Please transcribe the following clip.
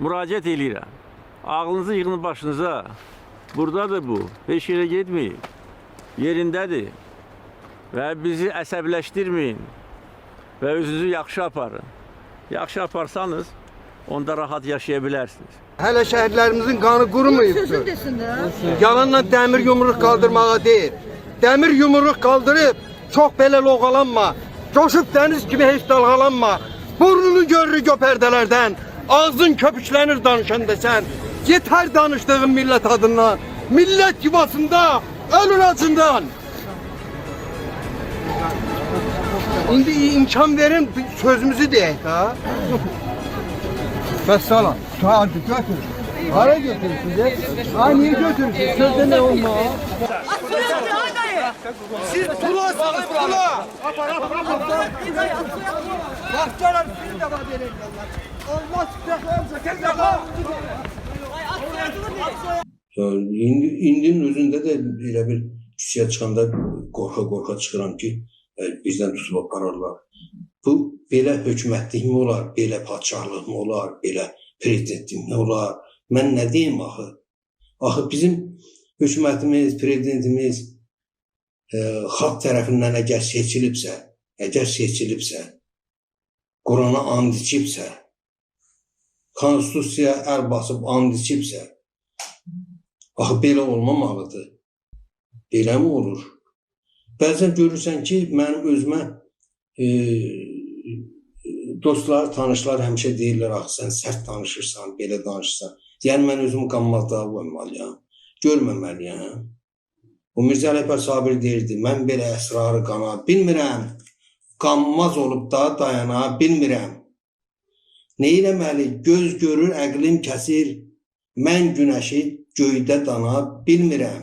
müraciət edirəm. Ağlınızı yığın başınıza. Buradadır bu. Heç yerə getməyin. Yerindədir. Və bizi əsəbləşdirməyin. Və özünüzü yaxşı aparın. Yaxşı aparsanız, onda rahat yaşaya bilərsiniz. Hələ şəhidlərimizin qanı qurumayıbdır. Yalanla dəmir yumruq qaldırmağa deyil. Dəmir yumruq qaldırıb, çox belə loğalanma. Coşub dəniz kimi heç dalğalanma. Burnunu görürük o pərdələrdən. Ağzın köpüklənir danışan desən. Yetər danışdığın millət adından. Millət yuvasında, ölün acından. İndi imkan verin, sözümüzü deyək ha. Vəssalam. Hadi götür. Hara götürürsünüz? Ha niye götürürsünüz? Sözde ne olma? Siz pulasınız pula. Bahçalar sizin de var verin. Allah sıkıntı tez yapar. İndinin özündə də elə bir küçəyə çıxanda qorxa-qorxa çıxıram ki, bizdən tutub apararlar. Bu, belə hökumətlik mi olar, belə padşahlıq mı olar, belə prezidentlik mi olar? Mən nə deyim axı? Axı bizim hökumətimiz, prezidentimiz xalq tərəfindən əgər seçilibsə, Qurana and içibsə, konstitusiyaya əl basıb and içibsə, axı belə olmamalıdır. Belə mi olur? Bəzən görürsən ki, mənim özümə dostlar, tanışlar həmişə deyirlər, axı sən sərt danışırsan, belə danışırsan. Yəni mən özümü qanmazlığa qoymalıyam, görməməliyəm. Bu Mirzə Ələkbər Sabir deyirdi, mən belə əsrarı qana bilmirəm, qanmaz olub da dayana bilmirəm. Nə eləməli, göz görür, əqlim kəsir, mən günəşi göydə dana bilmirəm.